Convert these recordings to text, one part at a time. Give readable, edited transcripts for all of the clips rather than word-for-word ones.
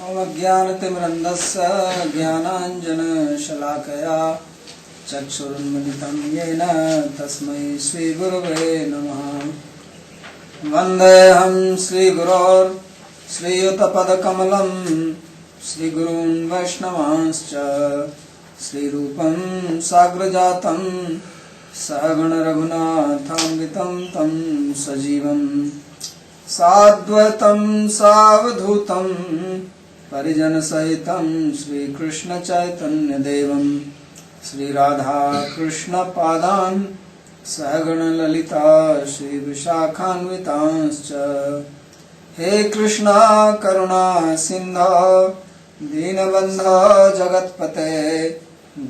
अज्ञानतिमिरन्धस्य ज्ञानाञ्जनशलाकया चक्षुरुन्मिलितं येन तस्मै श्रीगुरवे नमः। वन्देऽहं श्रीगुरोर् श्रीयुतपदकमलं श्रीगुरून् वैष्णवांश्च श्रीरूपं साग्रजातं सहगणरघुनाथान्वितं तं सजीवं साद्वैतं सावधूतं परिजनसहितं श्रीकृष्णचैतन्यदेवं श्रीराधाकृष्णपादान् सहगणललिता श्रीविशाखान्वितांश्च। हे कृष्णा करुणा सिन्धो दीनबन्धो जगत्पते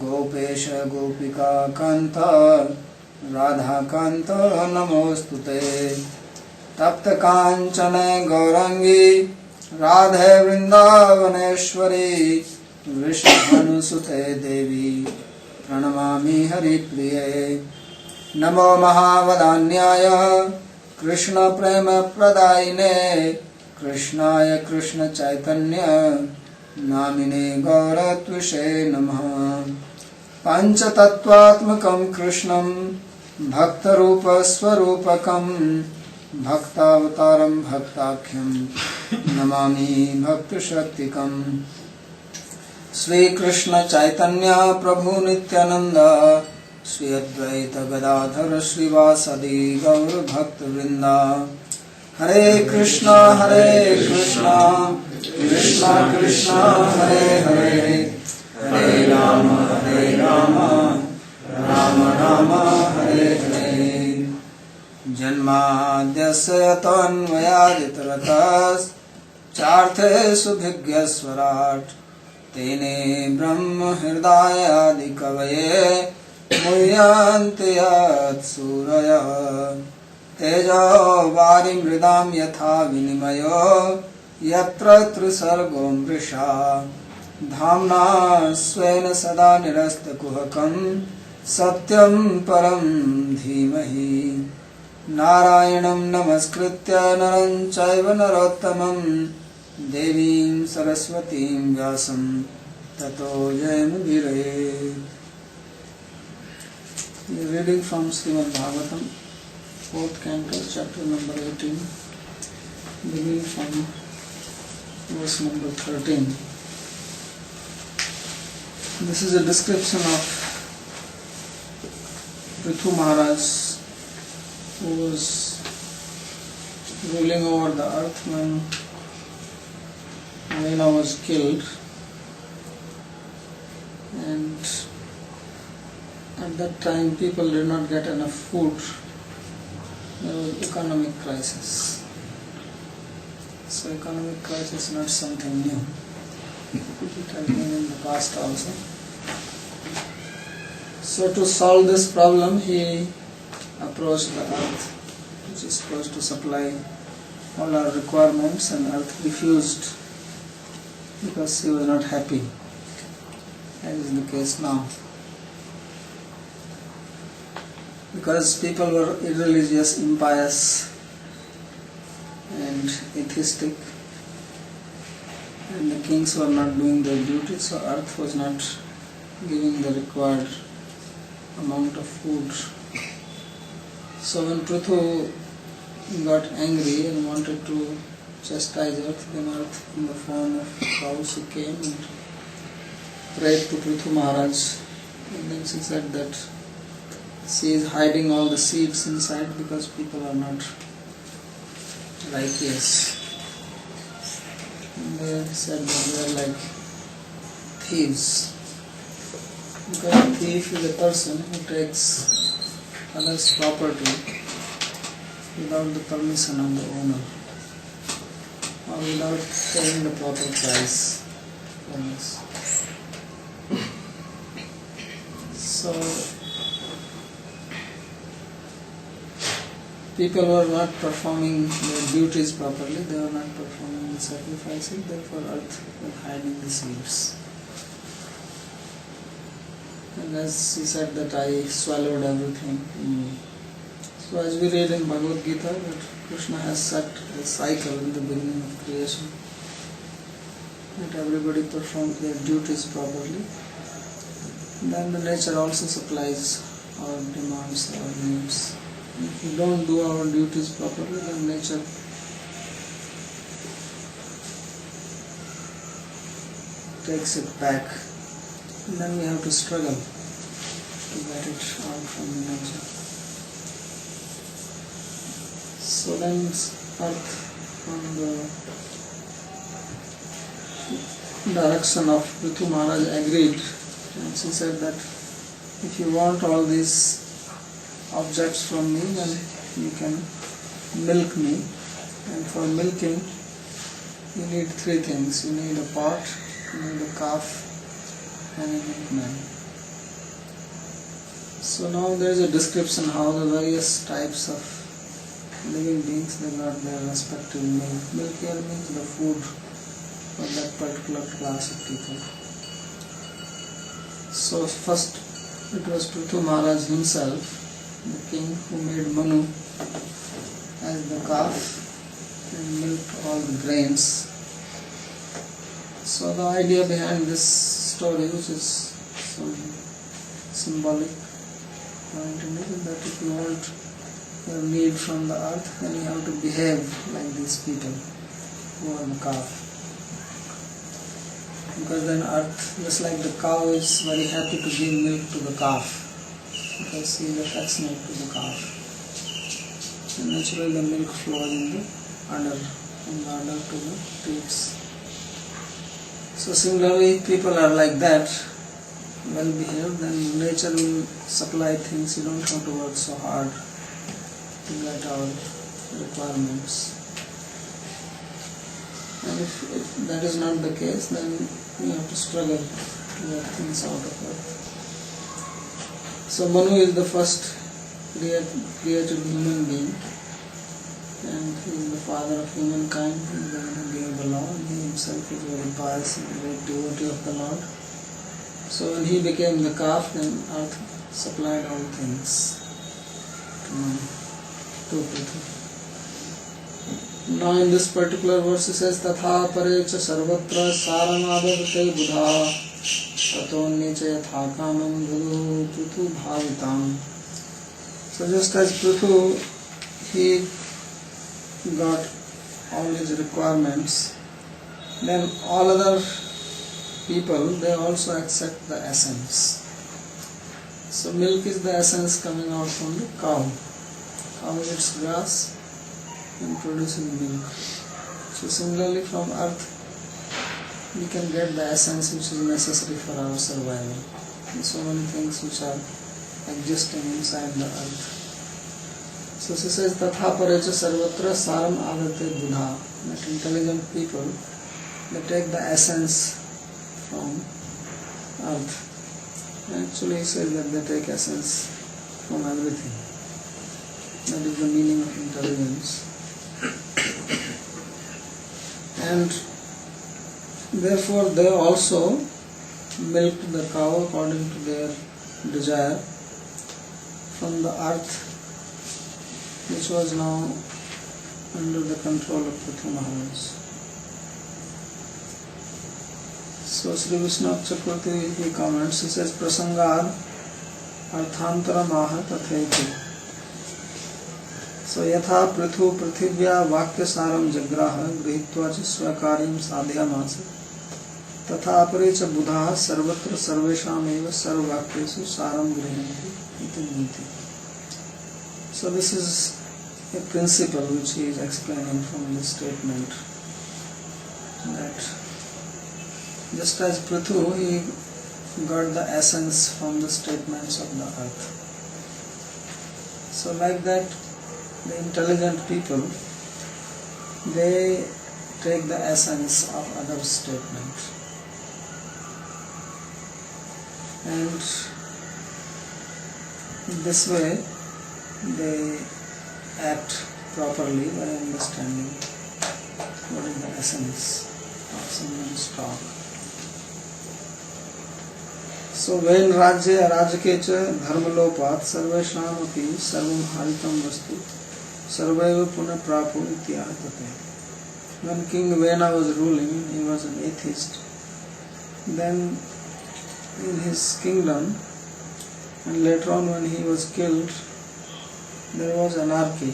गोपेश गोपिका कान्त राधाकान्त नमोस्तुते। तप्त कांचन गौरांगी राधे वृंदावनेश्वरी विष्णुसुते देवी प्रणमामि हरिप्रिये। नमो महावदान्याय कृष्ण प्रेम प्रदायिने कृष्णाय कृष्ण चैतन्य नामिने गौरत्विषे नमः। पंचतत्वात्मकं कृष्णं भक्तरूप स्वरूपकं भक्तावतारं भक्ताख्यं नमामि भक्तशक्तिकं। श्रीकृष्ण चैतन्य प्रभु नित्यानंद श्री अद्वैत गदाधर श्रीवासदि गौर भक्तवृंद। हरे कृष्णा कृष्णा कृष्णा हरे हरे हरे राम राम राम हरे हरे। जन्माद्यस्य तन्मयादितरतश्चार्थे भिज्ञस्वराट् तेने ब्रह्म हृदयादिकवये मुह्यन्ति यत्सूरयः। तेजो वारिमृदां यथा विनिमयो यत्र त्रिसर्गो मृषा धाम्ना स्वेन सदा निरस्तकुहकं सत्यं परं धीमहि। नारायणं नमस्कृत्य नरं चैव नरोत्तमं देवीं सरस्वतीं व्यासं ततो जयमुदीरये। Reading from Srimad Bhagavatam, 4th Canto, chapter number 18, beginning from verse number 13. This is a description of Prithu Maharaj, who was ruling over the earth when Navina was killed, and at that time people did not get enough food. There was economic crisis. So economic crisis is not something new. It has been in the past also. So to solve this problem, he approached the earth, which is supposed to supply all our requirements, and earth refused because he was not happy, as is the case now. Because people were irreligious, impious and atheistic, and the kings were not doing their duty, so earth was not giving the required amount of food. So when Prithu got angry and wanted to chastise earth, then earth in the form of cows she came and prayed to Prithu Maharaj, and then she said that she is hiding all the seeds inside because people are not righteous. And they said that they are like thieves. Because a thief is a person who takes others' property without the permission of the owner, or without paying the proper price for this. So people were not performing their duties properly, they were not performing the sacrifices, therefore earth was hiding the seeds. And as he said that I swallowed everything. So as we read in Bhagavad Gita that Krishna has set a cycle in the beginning of creation. that everybody performs their duties properly, then the nature also supplies our demands, our needs. If we don't do our duties properly, then nature takes it back, and then we have to struggle to get it out from the nature. So then Earth, on the direction of Prithu Maharaj, agreed, and she said that if you want all these objects from me, then you can milk me, and for milking you need three things. You need a pot, you need a calf, and a milkman. So now there is a description how the various types of living beings, they got their respective milk. Milk here means the food for that particular class of people. So first it was Prithu Maharaj himself, the king, who made Manu as the calf and milked all the grains. So the idea behind this story, which is some symbolic point in it, is that if you want your need from the earth, then you have to behave like these people who are the calf. Because then earth, just like the cow is very happy to give milk to the calf, because he is affectionate to the calf. And naturally the milk flows in the udder, from the udder to the teats. So similarly, people are like that, well behaved, then nature will supply things. You don't have to work so hard to get our requirements. And if that is not the case, then we have to struggle to get things out of it. So Manu is the first created human being, and he is the father of humankind. He is the one who gave the law, and he himself is very pious and very devotee of the Lord. So when he became the calf, then earth supplied all things to Manu, to Prithu. Now in this particular verse it says, Tatha parecha sarvatra saranadavate buddha tatonyecha yatha kamam guru Prithu bhavitam. So just as Prithu, he got all his requirements, then all other people, they also accept the essence. So milk is the essence coming out from the cow. Cow eats grass and producing milk. So similarly from earth we can get the essence which is necessary for our survival. And so many things which are existing inside the earth. So she says, Tatha parecha sarvatra saram adate buddha. That intelligent people, they take the essence from earth. Actually he says that they take essence from everything. That is the meaning of intelligence. And therefore they also milked the cow according to their desire from the earth, which was now under the control of Prithu Maharaj. So Sri Vishnav Chakravarti, he comments, he says, Prasangar Arthantara Maha Tatheti. So yatha Prithu Prithivya Vakya Saram Jagraha Grihitva Cha Swakaryam Sadhyamasa Tatha Aparecha Buddha Sarvatra Sarvesham Eva Sarvakyesu Saram Grihanti Iti Niti. So this is a principle which he is explaining from this statement, that just as Prithu, he got the essence from the statements of the earth. So like that, the intelligent people, they take the essence of other statements. And this way they act properly by understanding what is the essence of someone's talk. So when Rajya Rajakecha Dharmalopat Sarvesham api Sarvam Haritam Vastu Sarvaiva Puna Prapu Ityahatate. when King Vena was ruling, he was an atheist. Then in his kingdom, and later on when he was killed, there was anarchy,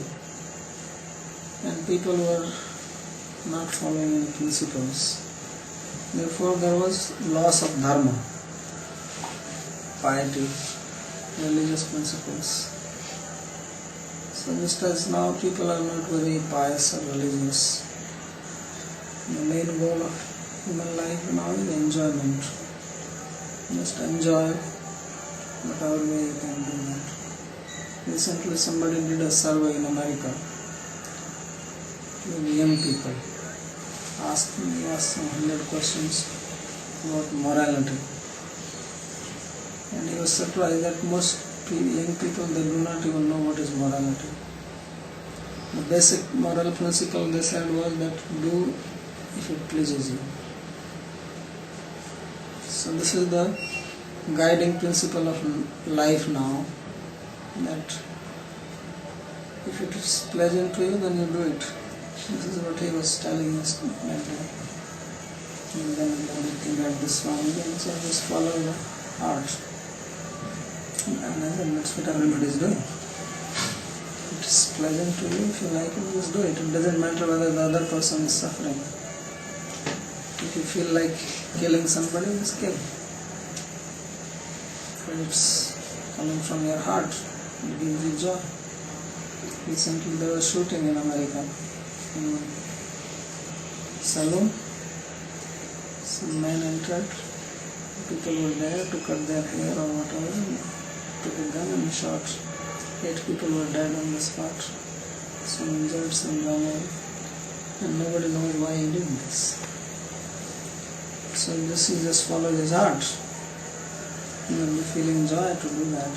and people were not following any principles. Therefore there was loss of dharma, piety, religious principles. So just as now people are not very pious or religious, the main goal of human life now is enjoyment. Just enjoy whatever way you can do that. Recently somebody did a survey in America with young people. Asked some 100 questions about morality. And he was surprised that most young people, they do not even know what is morality. The basic moral principle they said was that do if it pleases you. So this is the guiding principle of life now, that if it is pleasant to you, then you do it. This is what he was telling us. And then looking at this one, and so just follow the heart. And that's what everybody is doing. It is pleasant to you, if you like it, just do it. It doesn't matter whether the other person is suffering. If you feel like killing somebody, just kill. But it's coming from your heart. It gives you joy. Recently there was shooting in America. In a saloon. Some men entered. People were there to cut their hair or whatever. Took a gun and shot. 8 people were dead on the spot. Some injured, some gone away. And nobody knows why he did this. So this he just followed his heart. He will be feeling joy to do that.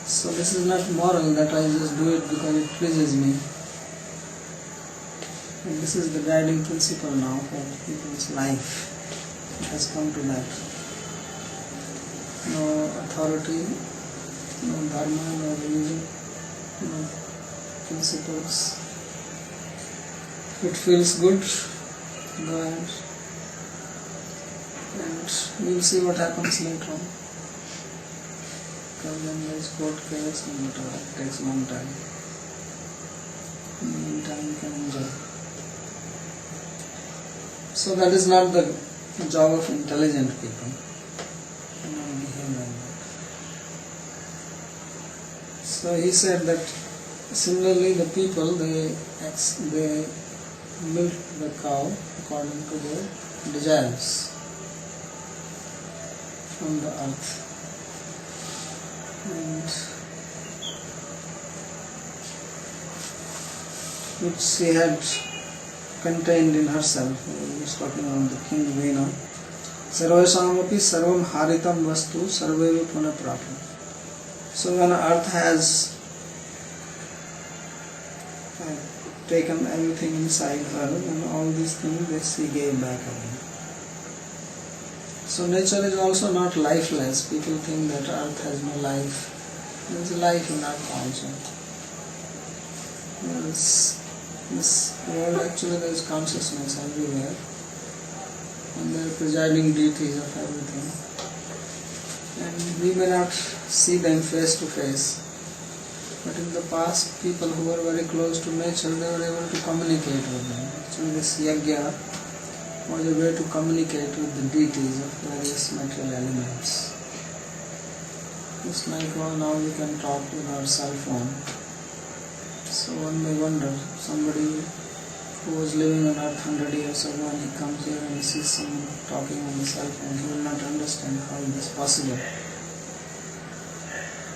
So this is not moral that I just do it because it pleases me. And this is the guiding principle now for people's life. It has come to that. No authority, no dharma, no religion, no principles. If it feels good, go ahead. And we'll see what happens later on. Because then there's court case and whatever. It takes a long time. In the meantime, you can enjoy. So that is not the job of intelligent people. You don't behave like that. So he said that similarly the people, they milk the cow according to their desires from the earth. And which she had contained in herself. He was talking about the King Vena. Sarvasamapi sarvam haritam vastu sarveva punaprapam. So when earth has taken everything inside her, and all these things she gave back again. So nature is also not lifeless. People think that earth has no life. There is life in earth also. This world, actually there is consciousness everywhere, and there are presiding deities of everything. And we may not see them face to face, but in the past, people who were very close to nature, they were able to communicate with them. Actually this yajna was a way to communicate with the deities of various material elements. Just like now we can talk with our cell phone. So one may wonder, somebody who was living on earth 100 years ago, and he comes here and sees someone talking on the cell phone, he will not understand how it is possible.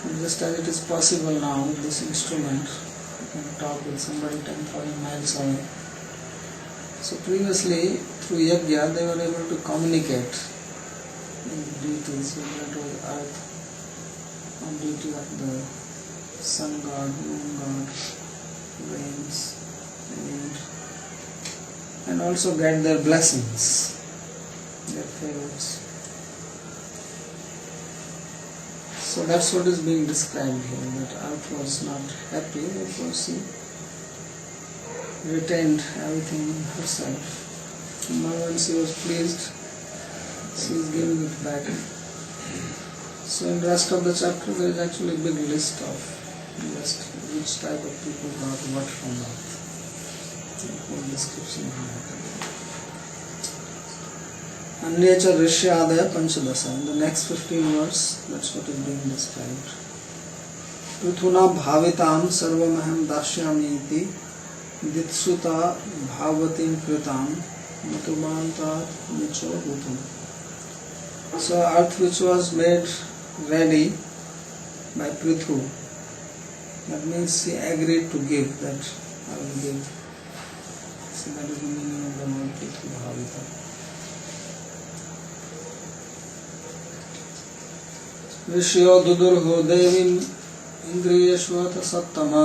And just as it is possible now with this instrument, you can talk with somebody 10,000 miles away. So previously, through yajna, they were able to communicate with deities, whether it was earth, or deity of the sun god, moon god, rains, and also get their blessings, their favors. So that's what is being described here, that earth was not happy, therefore she retained everything in herself. And now when she was pleased, she is giving it back. So in the rest of the chapter there is actually a big list of which type of people got what from that. The whole description of that. Anyacha Rishyadaya Panchadasa. In the next 15 words, that's what is being described. Prithuna bhavitam sarvamaham dashyami iti ditsuta bhavatim kritam matumanta nicho bhutam. So earth which was made ready by Prithu, that means she agreed to give, that I will give. So that is the meaning of the word Prithu bhavita. Rishyo dudurho devim indriyashvata sattama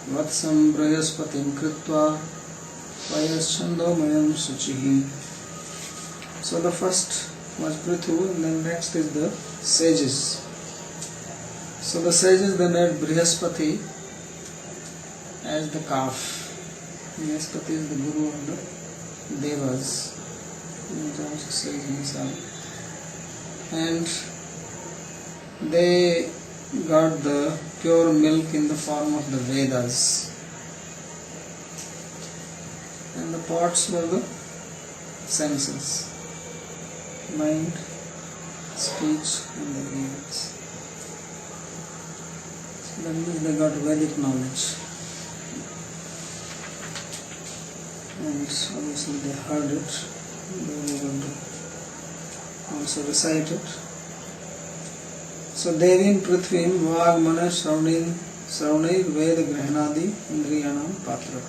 vatsam brayaspatim kritva vayaschandomayam suchihi. So the first was Prithu, and then next is the sages. So the sages, they made Brihaspati as the calf. Brihaspati is the guru of the devas, it also says himself. And they got the pure milk in the form of the Vedas. And the pots were the senses, mind, speech and the ears. So that means they got Vedic knowledge. And obviously they heard it, they were able to also recite it. So Devim Prithvim Vagmana Shravnair Veda Grahanadi Indriyanam Patra.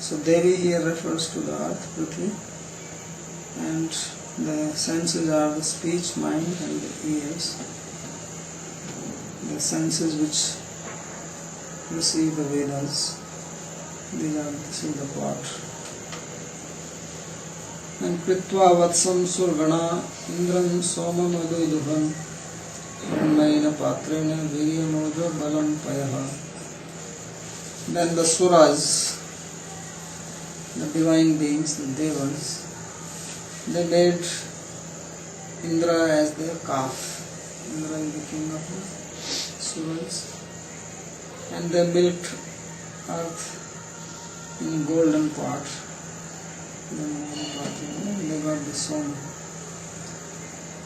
So Devi here refers to the earth, Prithvi, and the senses are the speech, mind and the ears. The senses which receive the Vedas, this is the pot. And Kritva Vatsam Surgana Indram Soma Madhuduhan Brahmaina Patrena Viryamojo Balam Payaha. Then the Suras, the divine beings, the Devas, they made Indra as their calf. Indra is the king of the Suras. And they milked earth in golden pot. Then they got the Soma.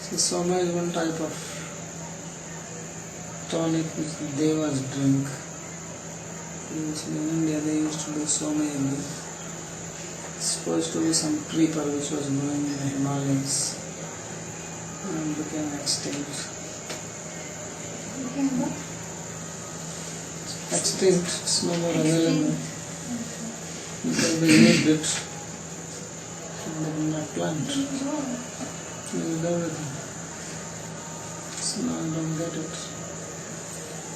So Soma is one type of tonic which the Devas drink. Previously in India they used to do Soma Yagya. It's supposed to be some creeper which was growing in the Himalayas and became extinct. Extinct, it's no more available because they used it and they did not plant. They used everything. So now I don't get it.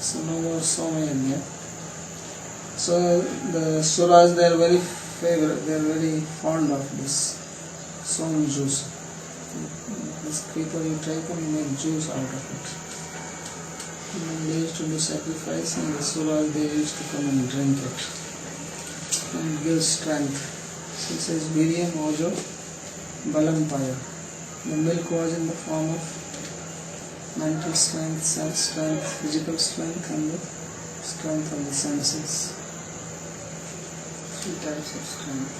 So no more Soma Yagya. So the Suras, they are very very fond of this Soma juice. This creeper you take and you make juice out of it. And they used to do sacrifice, and the Suras, they used to come and drink it. And it gives strength. So it says Viryam Ojo Balam Paya. The milk was in the form of mental strength, self strength, physical strength and the strength of the senses. Three types of strength.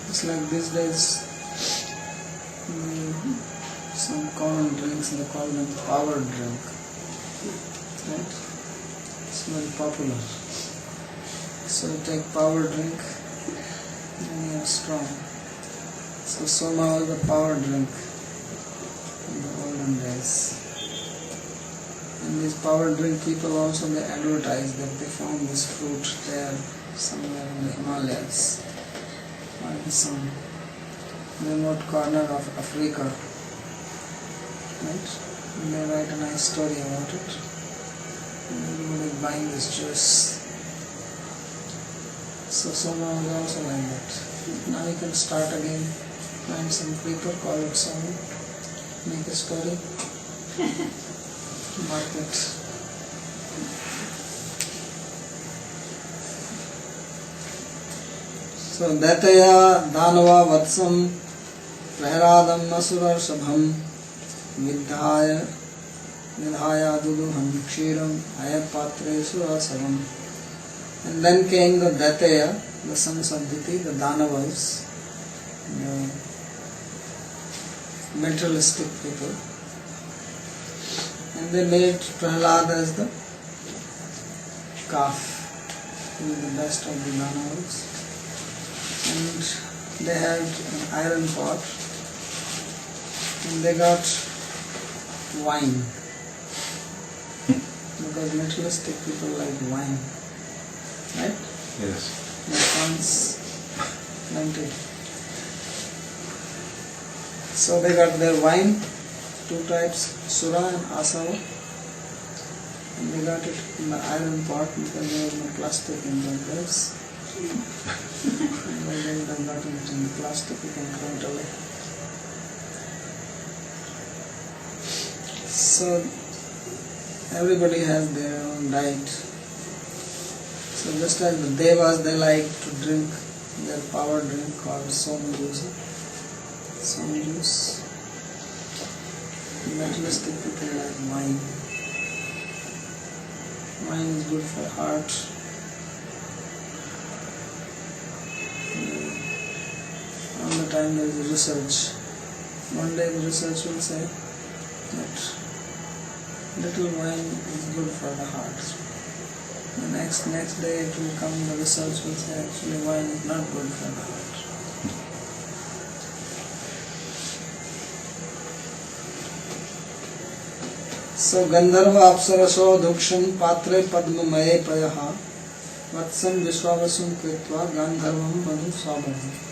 It's like these days some common drinks, they call them power drink. Right? It's very popular. So you take power drink and you are strong. So Soma was the power drink in the olden days. And these power drink people also, they advertise that they found this fruit there somewhere in the Himalayas or in some remote corner of Africa. Right? And they write a nice story about it. And everybody is buying this juice. So Soma was also like that. Now you can start again, find some creeper, call it Soma, make a story, market. So Dataya Danava Vatsam Prahradam Asurarsabham Vidhaya Duduham Kshiram Ayapatre Surasavam. And then came the Dataya, the sons of Diti, the Danavas, the materialistic people. And they made Prahlad as the calf, who is the best of the Danavas. And they had an iron pot, and they got wine, because materialistic people like wine, right? Yes. That sounds plenty. So they got their wine, two types, Sura and Asava, and they got it in the iron pot because there was no plastic in those days. And they got it in the plastic, you can throw it away. So everybody has their own diet. So just as the Devas, they like to drink their power drink called Soma juice. Soma juice. Materialistic people like wine. Wine is good for heart. All the time there is research. One day the research will say that little wine is good for the heart. The next day it will come, the research will say actually wine is not good for the heart. So Gandharva Apsaraso Dukshan Patre Padma Maye Payaha Vatsam Vishwavasum Kritva Gandharvam Manu Sabhavam.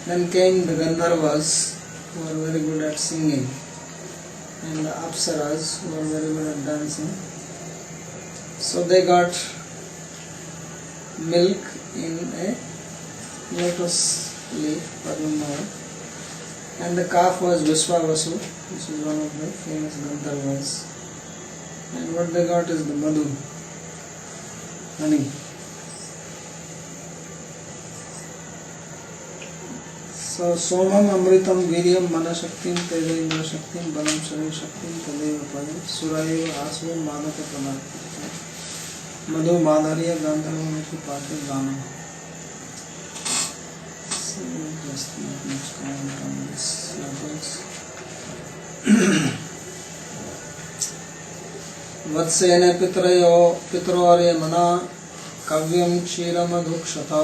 Then came the Gandharvas, who are very good at singing, and the Apsaras, who are very good at dancing. So they got milk in a lotus leaf, Padmamaya, and the calf was Vishwavasu, which is one of the famous Gandharvas. And what they got is the madhu, honey. So Somam Amritam Viryam Manashaktim Tejendra Shaktim Balam Sharir Shaktim Tadeva Padam Surayeva Asva Madhaka Pradharta Madhu Madhariya Gandharvamati Pati Gana. So just not much comment on these levels. Vatsene Pitroare Mana Kavyam Kshiramadhukshata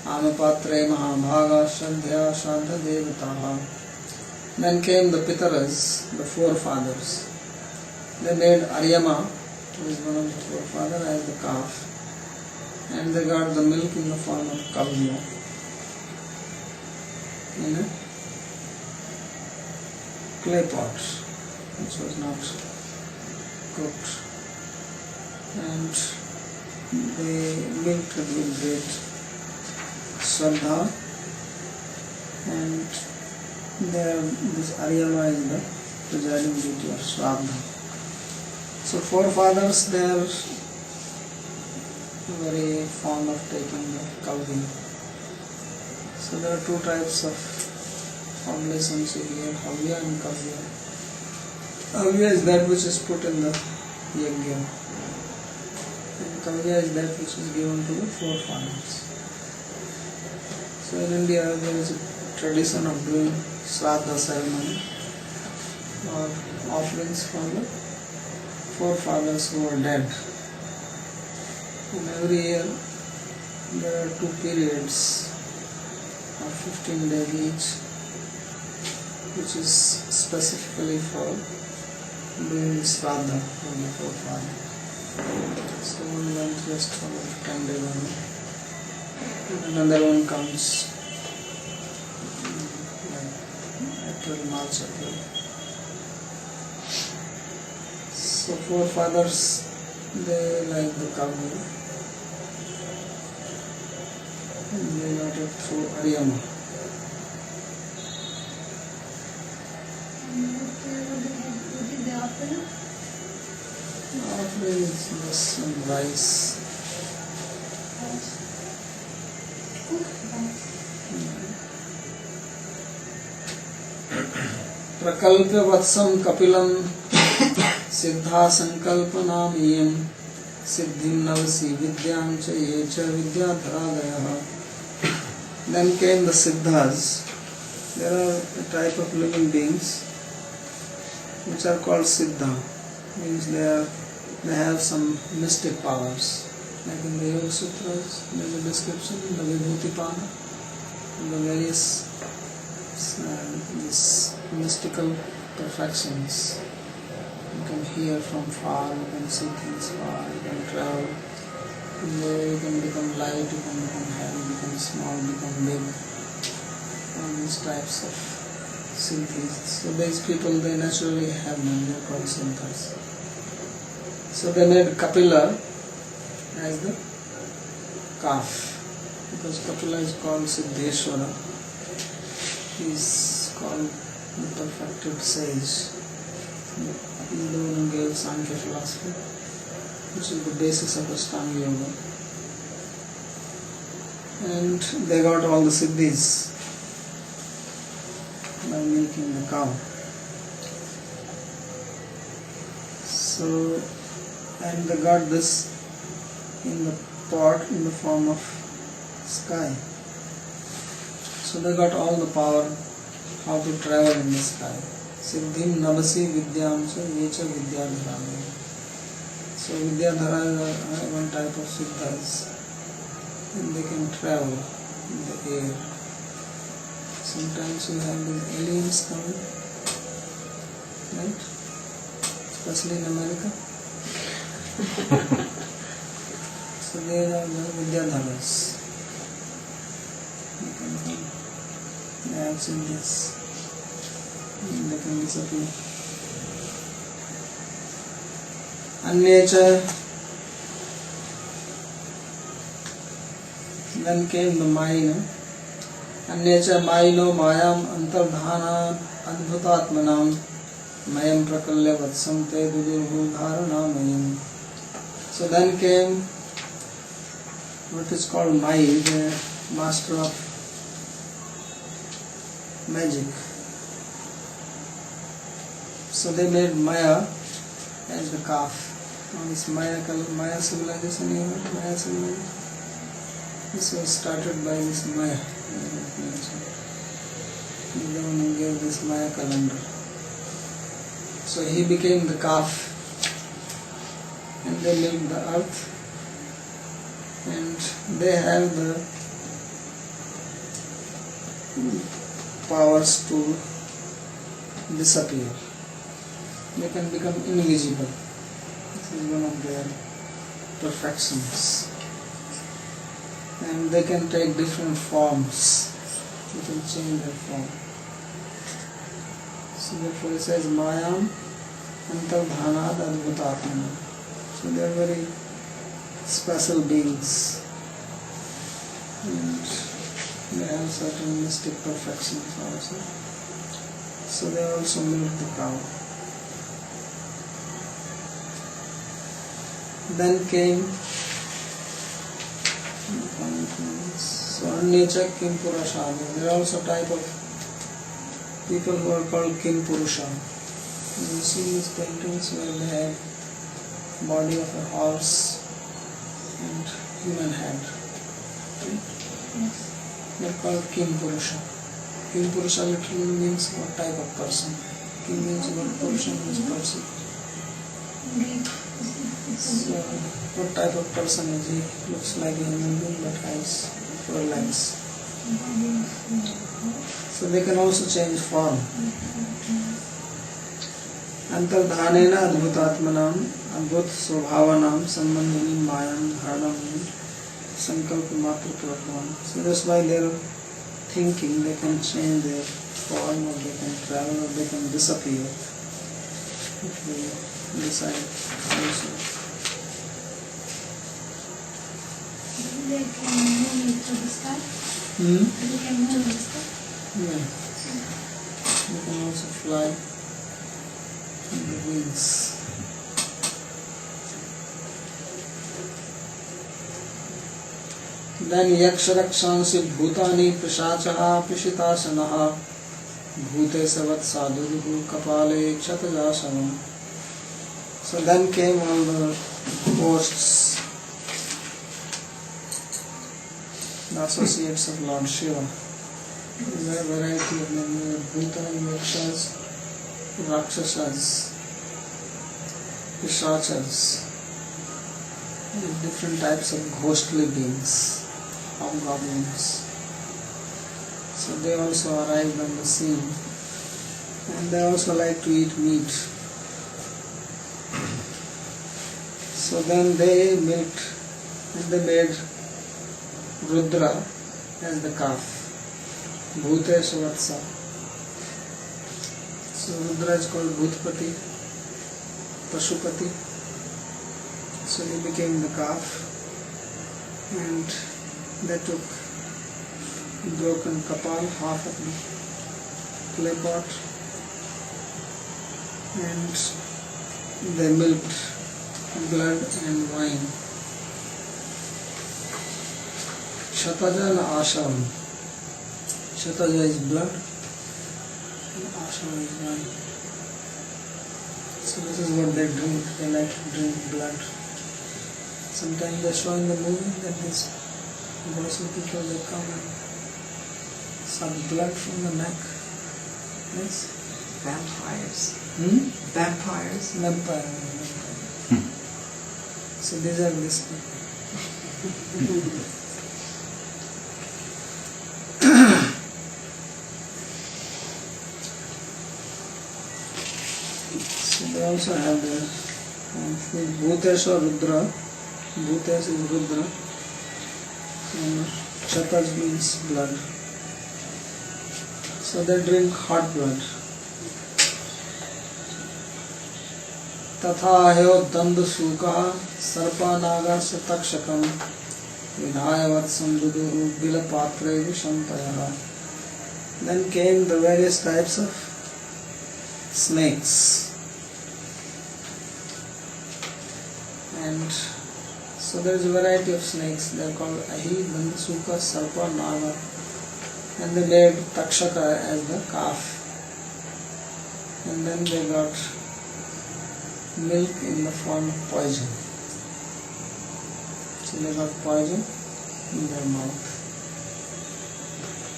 Amapatre Mahabhaga Shraddhya Shraddha Devataha. Then came the Pitaras, the forefathers. They made Aryama, who is one of the forefathers, as the calf. And they got the milk in the form of kavya in a clay pot, which was not cooked. And they milked it with great Shraddha, and this Aryama is the presiding deity of Shraddha. So forefathers, they are very fond of taking the kavya. So there are two types of formulations here, havya and kavya. Havya is that which is put in the yajna, and kavya is that which is given to the forefathers. So in India there is a tradition of doing Shraddha ceremony or offerings for the forefathers who are dead. And every year there are 2 periods of 15 days each, which is specifically for doing Shraddha for the forefathers. So one went just for 10 days only. Another one comes like April, March, April. So forefathers, they like the kavya, and they got it through Aryama. Offering is just some rice. Prakalpya vatsam kapilam siddha sankalpanam iyam siddhim navasi vidyam cha yecha vidyadharagaya. Then came the siddhas. There are a type of living beings which are called siddha. Means they have some mystic powers. Like in the Yoga Sutras, there is a description, the Vibhutipana, the various these mystical perfections. You can hear from far, you can see things far, you can travel. And there you can become light, you can become heavy, become small, become big. All these types of siddhis. So these people, they naturally have them, they are called siddhas. So they made Kapila as the calf, because Kapila is called Siddheshwara. He is called the perfected sage. He is the one who gave Sankhya philosophy, which is the basis of Ashtanga Yoga. And they got all the siddhis by milking the cow. So, and they got this in the pot in the form of sky. So they got all the power how to travel in the sky. Siddhim navasi vidyam cha yecha vidyadharami. So vidyadhara is one type of siddhas, and they can travel in the air. Sometimes you have these aliens coming, right? Especially in America. So they are the vidyadharas. You can come. I have seen this. They can disappear. Anyecha. Then came the Mayina. Anyecha Mayino Mayam Antardhana Adbhutatmanam Mayam Prakalya Vatsam Te Dudurhu Dharana Mayam. So then came what is called Mai, the master of magic. So they made Maya as the calf. Now this Maya civilization, you know, Maya civilization. This was started by this Maya. He is the one who gave this Maya calendar. So he became the calf, and they milked the earth, and they have the powers to disappear. They can become invisible. This is one of their perfections. And they can take different forms. They can change their form. So therefore it says Mayam Antardhanad Adbhutatmana. So they are very special beings. And they have certain mystic perfections also. So they also milk the cow. Then came so Anyecha Kim Purusha. There are also type of people who are called Kim Purusha. You see these paintings where they have body of a horse and human head. Yes. They are called Kim Purusha. Kim Purusha literally means what type of person. Kim means what, Purusha means person. So, what type of person is he? Looks like a human being but has 4 legs. So they can also change form. Antardhanena adbhutatmanam adbhut svabhavanam sambandhini mayam dharanam sankalpa matra pratvam. So that's why they're thinking they can change their form, or they can travel, or they can disappear if they decide also. They can move to the sky? They can move to the sky? Yeah. They can also fly in the wings. Then Yaksharakshansi Bhutani Pishachaha Pishitashanaha Bhute Savat Sadhuruhu Kapale Kshatajasana. So then came all the ghosts, the associates of Lord Shiva. There are a variety of them, Bhuta, Yakshas, Rakshasas, Pishachas, different types of ghostly beings, hobgoblins. So they also arrived on the scene, and they also like to eat meat. So then they milked and they made Rudra as the calf. Bhute Suvatsa. So Rudra is called Bhutpati, Pashupati. So he became the calf, and they took broken kapal, half of the clay pot, and they milked blood and wine. Shataja and Asham. Shataja is blood and Asham is wine. So this is what they drink. They like to drink blood. Sometimes they show in the movie that these Muslim people, they come and suck blood from the neck. Yes? Vampires. Vampires. Vampire. So these are these people. So they also have their food. Bhutesh or Rudra. Bhutesh is Rudra. And Chatas means blood. So they drink hot blood. तथा ह्यो दंड सूका सर्पानागा से तक्षकम विधायवत्सम दुदुरु बिलपात्रे विषंतयः. Then came the various types of snakes, and so there is a variety of snakes. They are called Ahi, Dandasuka, Sarpa, Naga, and they made Takshaka as the calf, and then they got milk in the form of poison. So they got poison in their mouth.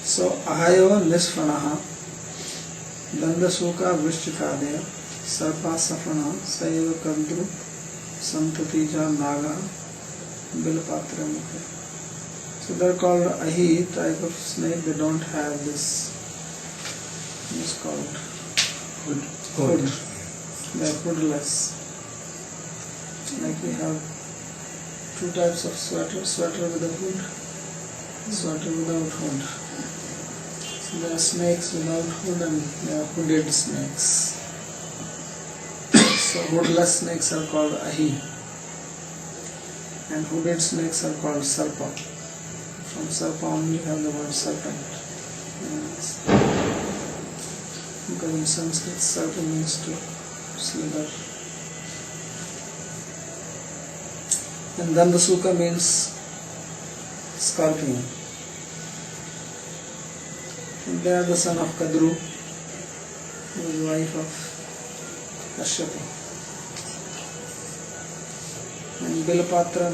So Ahayo Nisfanaha Dandasuka Vrishchikadaya Sarpa Safana Sayeva Kadru Santutija Naga Bilapatra Mukha. So they are called Ahi type of snake. They don't have this. It's called hood. They are hoodless. Like we have two types of sweater. Sweater with a hood, sweater without hood. So there are snakes without hood and there are hooded snakes. So hoodless snakes are called Ahi, and hooded snakes are called Sarpa. From Sarpa only have the word serpent. Yes. Because in Sanskrit Sarpa means to slither. And Dandasuka means scorpion. And they are the son of Kadru, who is wife of Kashyapa. And Bilapatra,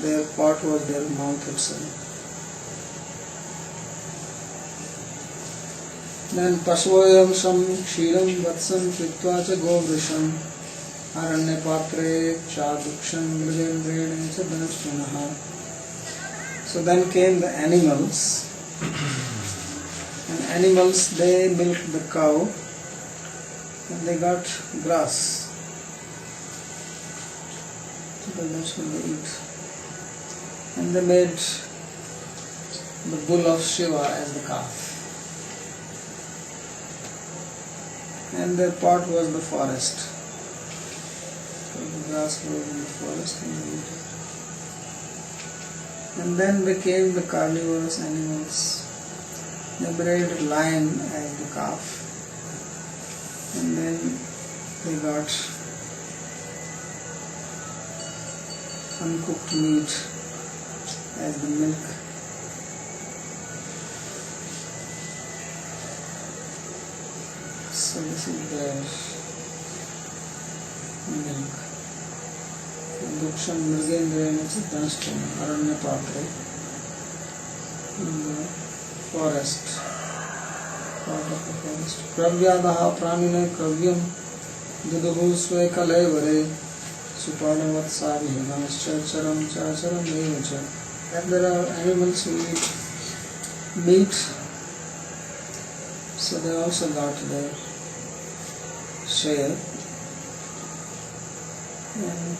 their part was their mouth itself. Then Pasvoyam Sam Kshiram Vatsam Pitva Cha Govrisham Aranya Patre Chadukshan Mrigendrene Cha Dhanashvanaha. So then came the animals. And animals, they milked the cow and they got grass. So that's what they eat. And they made the bull of Shiva as the calf. And their part was the forest. So the grass grows in the forest and they eat it. And then became the carnivorous animals. They bred lion as the calf. And then they got uncooked meat as the milk. So this is their milk. Duksham Mrigendrena Chitanshtam Aranya Patre in the forest, part of the forest. Pravyadaha Pranine Kavyam Duduhu Swekale Vare Supadavatsari Chacharam Chacharam Nevacha. And there are animals who eat meat, so they also got their share. And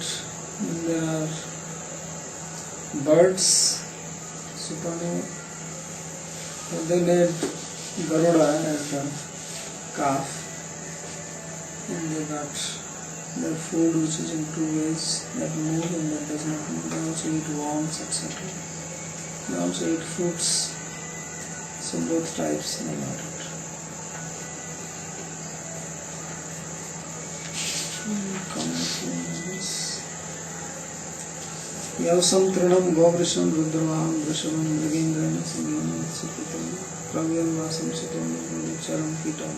there are birds, they made Garuda as the calf, and they got their food which is in two ways, that move and that does not move. They also eat worms, etc. They also eat fruits, so both types they got it. Yavsam Trinam Govrishan Rudravaham Vrishavam Mrigendrena Singyam Sikitam Pravyam Vasam Sitam Charam Kitam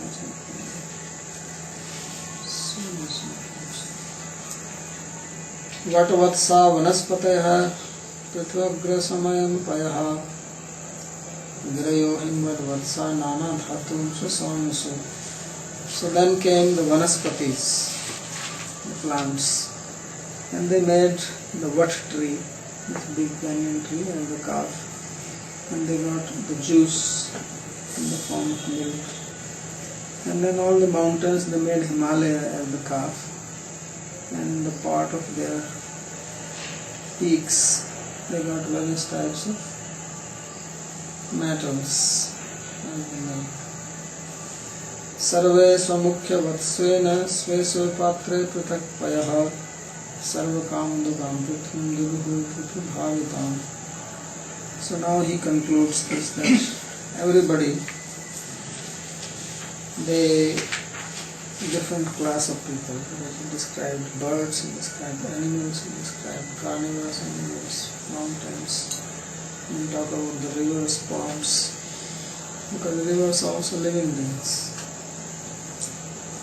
Vatavatsa Vanaspatayaha Pritvagra Samayam Payaha Grayo Himvad Vatsa Nana Dhatum Shasamasu. So then came the Vanaspatis, the plants, and they made the Vat tree, this big banyan tree, and the calf, and they got the juice in the form of milk. And then all the mountains, they made Himalaya as the calf, and the part of their peaks, they got various types of metals as the milk. Sarve Swamukhya Vatsvena Sve Sve Patre Pritak Payaha Sarva Kamandukam Prithum Duduhu Prithu Bhavitam. So now he concludes this, that everybody, they, different class of people, he described birds, he described animals, he described carnivorous animals, mountains, and talk about the rivers, ponds, because the rivers are also living beings.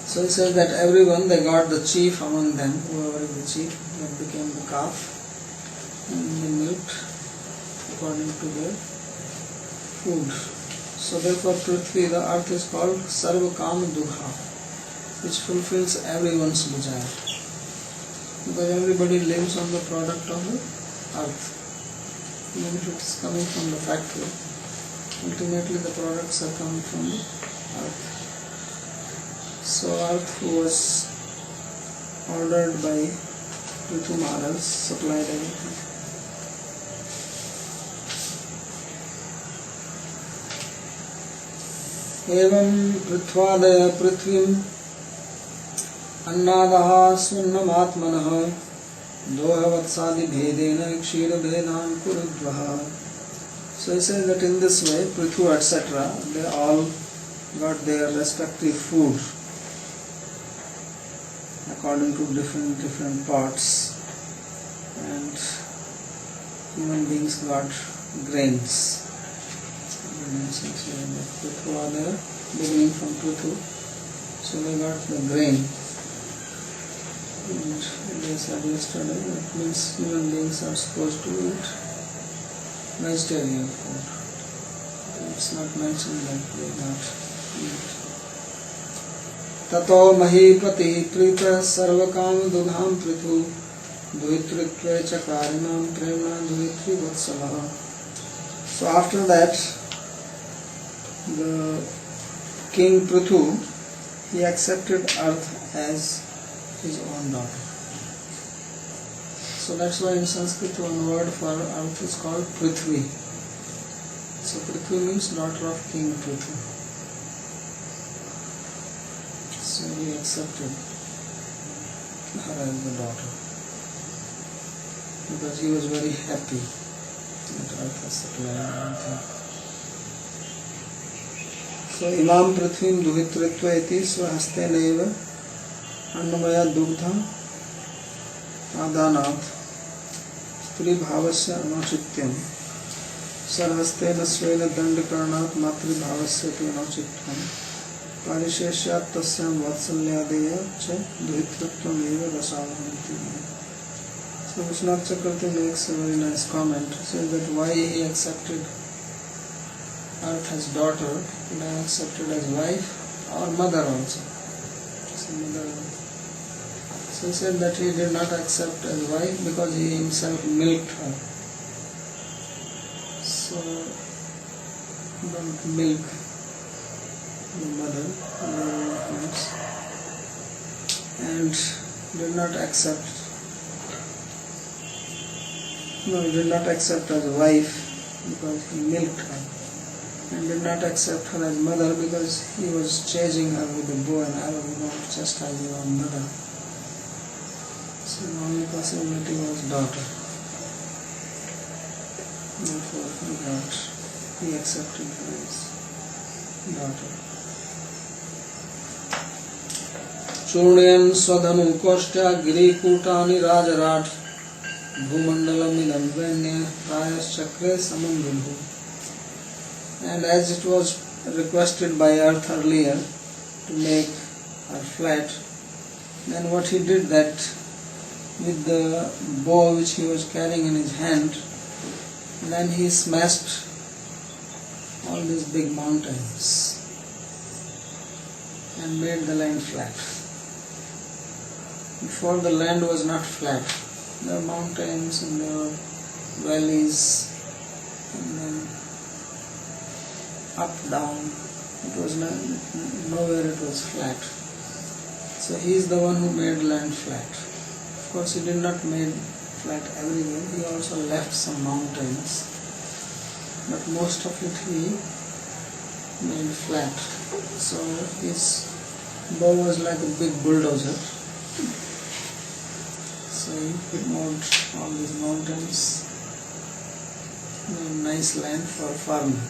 So he says that everyone, they got the chief among them, whoever is the chief, that became the calf, and they milked according to their food. So therefore Prithvi, the earth, is called Sarva Kama Dugha, which fulfills everyone's desire. Because everybody lives on the product of the earth. Even if it is coming from the factory, ultimately the products are coming from the earth. So earth was ordered by Prithu Maharaj, supplied everything. Evam Prithvadaya Prithvim Annadaha Sunnamaatmanaha Dohavatsadi Bhedena Kshira Bhedan Kurudvaha. So he says that in this way, Prithu, etc., they all got their respective food according to different parts, and human beings got grains. Prithu are there, beginning from Prithu, so they got the grain. And they said yesterday, that means human beings are supposed to eat vegetarian food. It's not mentioned that they not eat. Tato mahipati prita sarvakam dugham prithu duhitritve chakarinam prema duhitri vatsalaha. So after that, the king Prithu, he accepted earth as his own daughter. So that's why in Sanskrit one word for earth is called Prithvi. So Prithvi means daughter of King Prithu. So he accepted her as the daughter, because he was very happy that earth has supplied everything. So Imam Prithvim Duhitritva iti Swahaste Neva Annamaya Dugdha Adanat Stri Bhavasya Anochityam Sarvastena svena dandakarnat matribhavasya pinauchitvam parisheshyat tasyam vatsalyadeya cha dvitratvam eva rasavahanti. So Vishwanath Chakravarti makes a very nice comment. He says that why he accepted Earth as daughter, and accepted as wife or mother also. So he said that he did not accept as wife because he himself milked her. So don't milk the mother and did not accept. No, he did not accept as a wife because he milked her, and did not accept her as mother because he was chasing her with a bow and arrow. He wanted to chastise your own mother. So the only possibility was daughter. Therefore he accepted her as daughter. Churnyan swadhanu kostya girikutani rajarat bhumandalam idam vanya prayas chakre samam vibhu. And as it was requested by Earth earlier to make her flat, then what he did that with the bow which he was carrying in his hand, then he smashed all these big mountains and made the land flat. Before, the land was not flat. There were mountains and there were valleys and then up, down. It was nowhere it was flat. So he is the one who made land flat. Of course, he did not make flat everywhere. He also left some mountains, but most of it he made flat. So his bow was like a big bulldozer. So he moved all these mountains, made nice land for farming,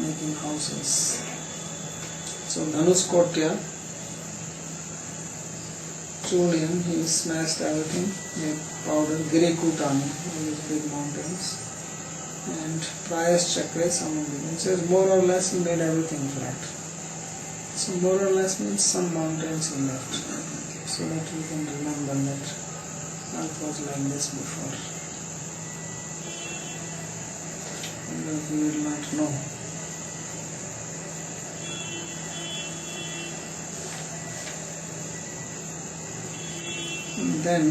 making houses. So Dhanuskotya, Churyan, he smashed everything, made powder, Girikutani, all these big mountains, and Prayas Chakre Samudra. It says more or less he made everything flat. So more or less means some mountains he left, so that we can remember that Earth was like this before. And we will not know. And then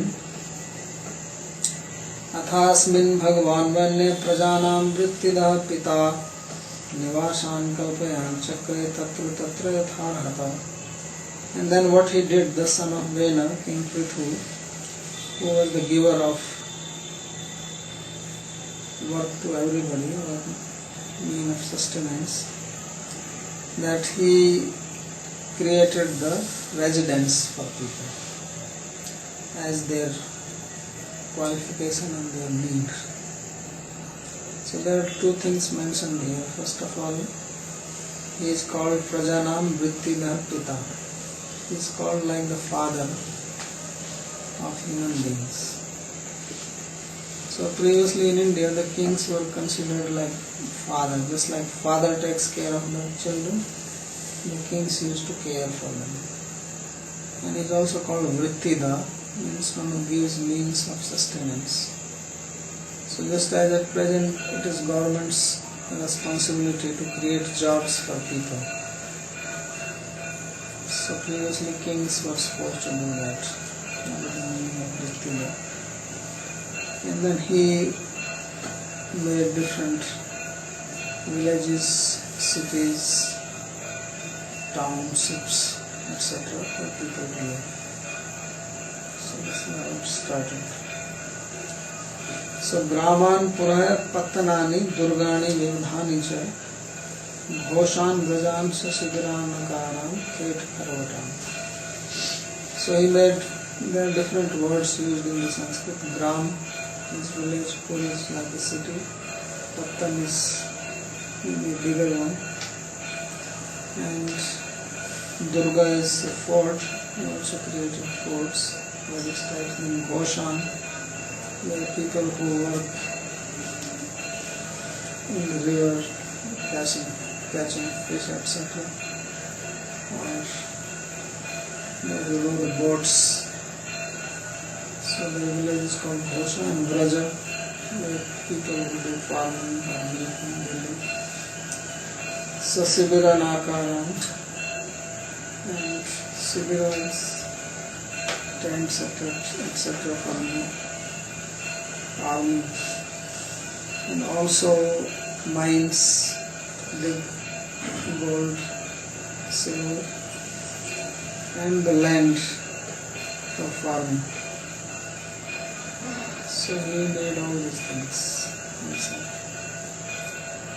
अथास्मिन् भगवान् वन्ये प्रजानां वृत्तिदः पिता निवासान् कल्पयान् चक्रे तत्र तत्र यथार्हता. And then what he did, the son of Vena, King Prithu, who was the giver of work to everybody, or mean of sustenance, that he created the residence for people as their qualification and their need. So there are two things mentioned here. First of all, he is called Prajanam Vrittida Pita. He is called like the father of human beings. So previously in India, the kings were considered like father. Just like father takes care of the children, the kings used to care for them. And he is also called Vrittida, means one who gives means of sustenance. So just as at present it is government's responsibility to create jobs for people. So previously kings were supposed to do that. And then he made different villages, cities, townships, etc. for people to live. So this is how it started. So Brahman Puraya Pattanani Durgani Vivdhani Cha Ghoshan Brajan Sasigaran Nakaram Ket Karvatam. So he made, there are different words used in the Sanskrit. Gram is village, Pur is like a city, Pattan is maybe a bigger one, and Durga is a fort. He also created forts by this type. In Ghoshan, there are people who work in the river catching fish, etc. Or they row the boats. So the village is called Ghosha, and Vraja, where people who do farming or milking building. So Sibira Nakaran, and Sibira is tents, etc. for the army. And also mines, dig gold, silver, and the land for farming. So he made all these things himself.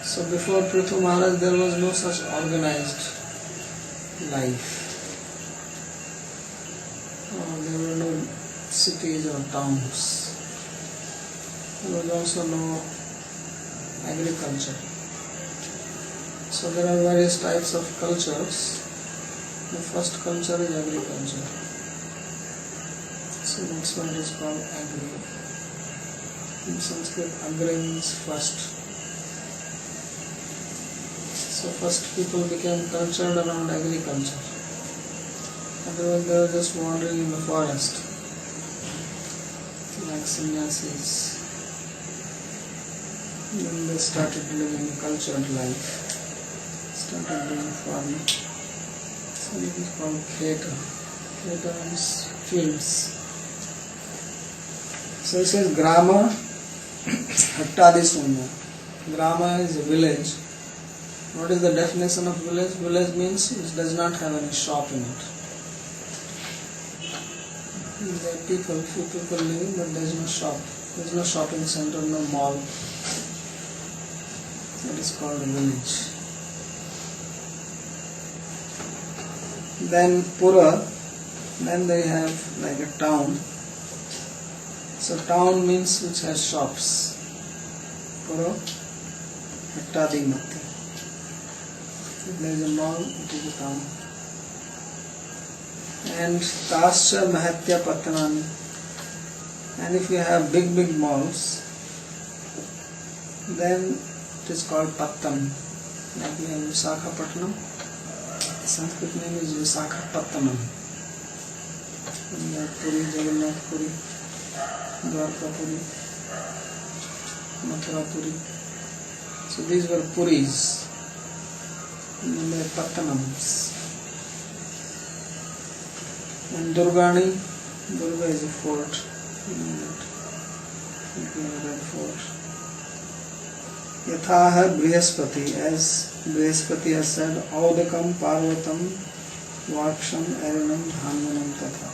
So before Prithu Maharaj there was no such organized life. There were no cities or towns. There was also no agriculture. So there are various types of cultures. The first culture is agriculture. So that's why it is called agri. In Sanskrit, agri means first. So first people became cultured around agriculture. Otherwise they were just wandering in the forest, like sannyasis. Then they started living a cultured life, started doing farming. So it is called Kheta. Kheta means fields. So it says Grama Hattadi Sunya. Grama is a village. What is the definition of village? Village means it does not have any shop in it. There are people, few people living, but there is no shop. There is no shopping center, no mall. That is called a village. Then Pura, then they have like a town. So town means which has shops. Pura, Hattadi Matti. If there is a mall, it is a town. And Tascha Mahatya Pattanani. And if you have big malls, then it is called Pattan. Like we have Visakhapatnam. Sanskrit name is Visakhapatnam. And that Puri, Jagannath Puri, Dwarka Puri, Mathura Puri. So these were Puris. And then they are Pattanams. And Durgani, Durga is a fort. Red fort. Yathaha Brihaspati, as Brihaspati has said, Audakam Parvatam Vaksham Arinam Dhanvanam Tatha.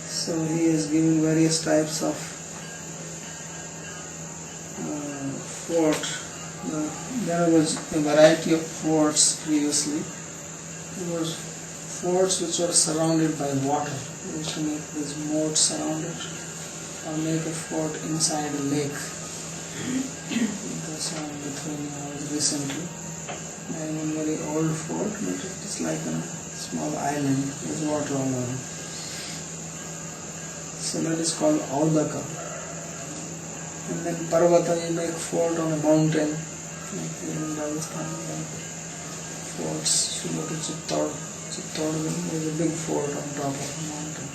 So he has given various types of fort. There was a variety of forts previously. There was forts which were surrounded by water. We used to make this moat surrounded, or make a fort inside a lake. Dasa in Lithuania was recently. And a very old fort, but it is like a small island with water all around. So that is called Audaka. And then Parvata, you make fort on a mountain, like here in Rajasthan, like forts. If you go to Chittor, there is a big fort on top of a mountain.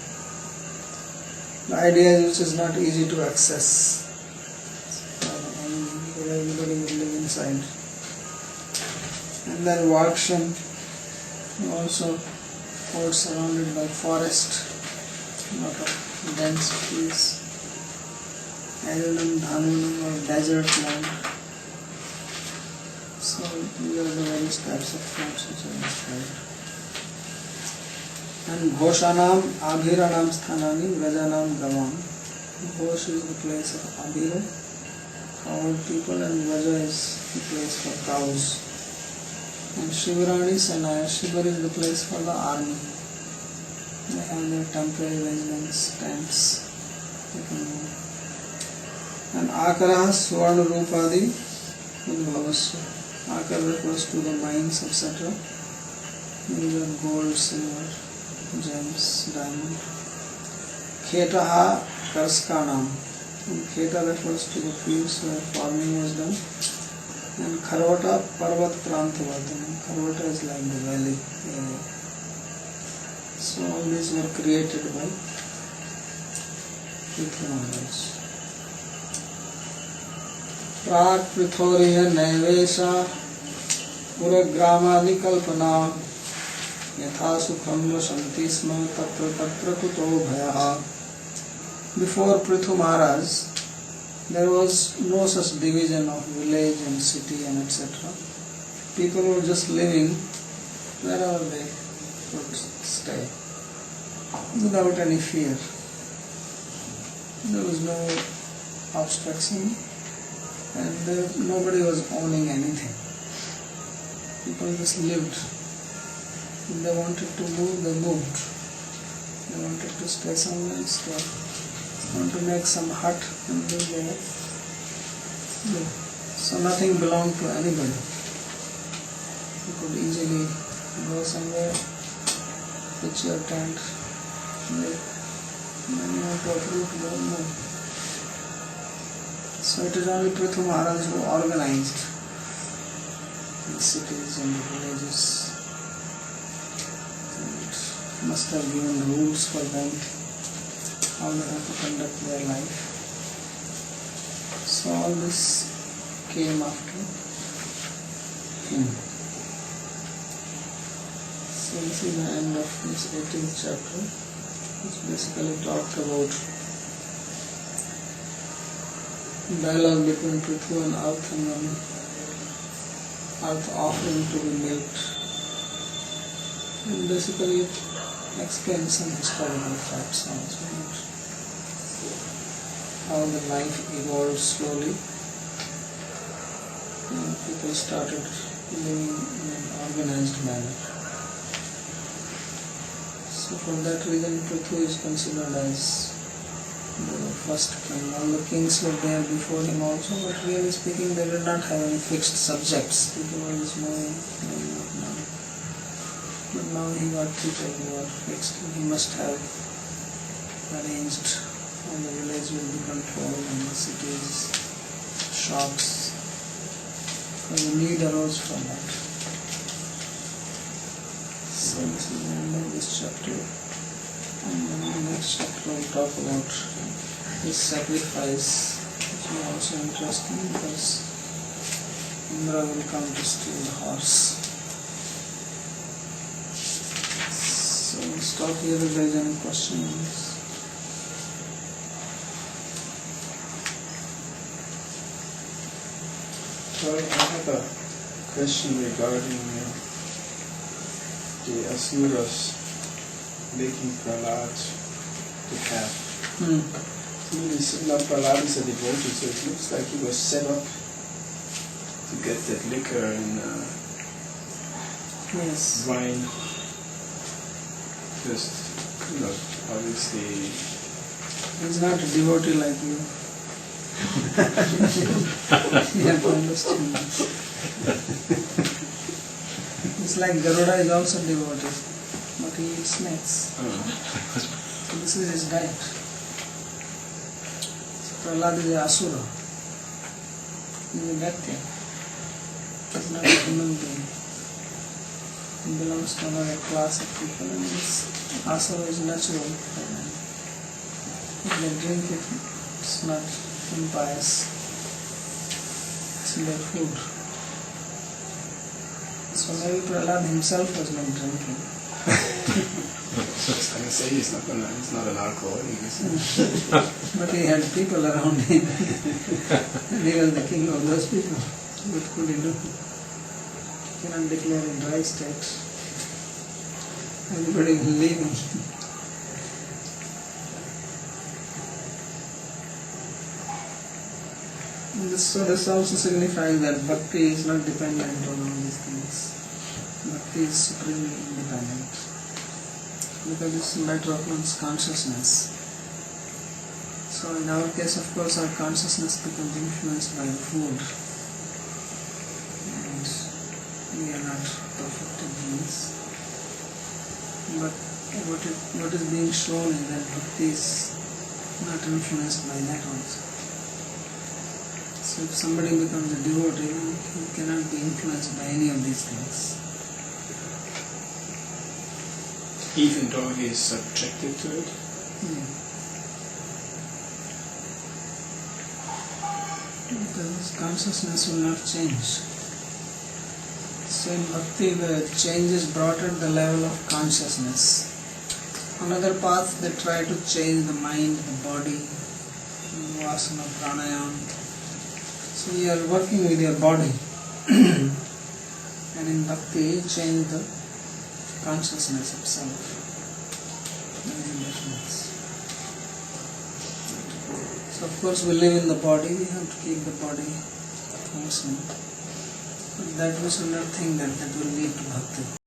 The idea is which is not easy to access. Everybody will live inside. And then Vaksham, also fort surrounded by forest, lot of dense trees. Arinam, Dhanvanam, or desert land. So these are the various types of forts which are described. And Ghoshanam, Abhiranam Sthanani, Vrajanam Gavam. Ghosh is the place of Abhira, cowed people, and Vraja is the place for cows. And Shivirani Sanaya, Shivir is the place for the army. They have their temporary residence, tents. They can move. And Akara Swarna Rupadi Udbhavasya. Akara refers to the mines, etc. These are gold, silver, gems, diamond. Khetaha Karskanam. And Kheta refers to the fields where farming was done. And Kharvata Parvat Prantavardhan. Kharvata is like the valley area. So all these were created by Prithvi Maharaj. Prak Prithoriya Naivesha Puragrama Nikalpana Yatha Sukham Shanti Sma Tatra Tatra Kuto Bhayaha. Before Prithvi Maharaj, there was no such division of village and city and etc. People were just living wherever they could stay without any fear. There was no obstruction and nobody was owning anything. People just lived. If they wanted to move, they moved. They wanted to stay somewhere, stay. Want to make some hut and live there. So nothing belonged to anybody. You could easily go somewhere, pitch your tent, live, and then you want to uproot, go and move. So it is only Prithvi Maharaj who organized the cities and the villages. And must have given rules for them how they have to conduct their life. So all this came after him. So this is the end of this 18th chapter, which basically talked about dialogue between Prithvi and Earth and then Earth offering to be milked. And basically it explains some historical facts also. How the life evolved slowly and people started living in an organized manner. So for that reason Prithvi is considered as the first king. All the kings were there before him also, but really speaking they did not have any fixed subjects. People were just moving up now. But now he got people who are fixed. He must have arranged and the village will be controlled and the cities, shops, and the need arose from that. So this is the end of this chapter. And then the next chapter will talk about his sacrifice, which is also interesting because Indra will come to steal the horse. So we'll stop here if there is any questions. Sorry, I have a question regarding the Asuras making Prahlad to have. Now Prahlad is a devotee, so it looks like he was set up to get that liquor and Yes. wine. Just, obviously. He's not a devotee like you. You have to understand this. It's like Garuda is also devotee, but he eats snakes. So this is his diet. So Prahlad is an asura. He is a Daitya. He is not a human being. He belongs to another class of people and this asura is natural for them. If they drink it, it's not impious. It's their food. So maybe Prahlad himself was not drinking. So I was going to say he's not an alcoholic. But he had people around him. And he was the king of those people. What could he do? He cannot declare a dry state. Everybody will leave him. So this also signifies that bhakti is not dependent on all these things. Bhakti is supremely independent. Because it's a matter of one's consciousness. So in our case, of course, our consciousness becomes influenced by the food. And we are not perfected beings. But what is being shown is that bhakti is not influenced by that also. So if somebody becomes a devotee, he cannot be influenced by any of these things. Even though he is subjected to it? Because consciousness will not change. So in bhakti, the change is brought at the level of consciousness. Another path, they try to change the mind, the body, vasana, pranayama. So you are working with your body. And in bhakti, you change the consciousness itself. So of course we live in the body, we have to keep the body wholesome. But that we should not think that will lead to bhakti.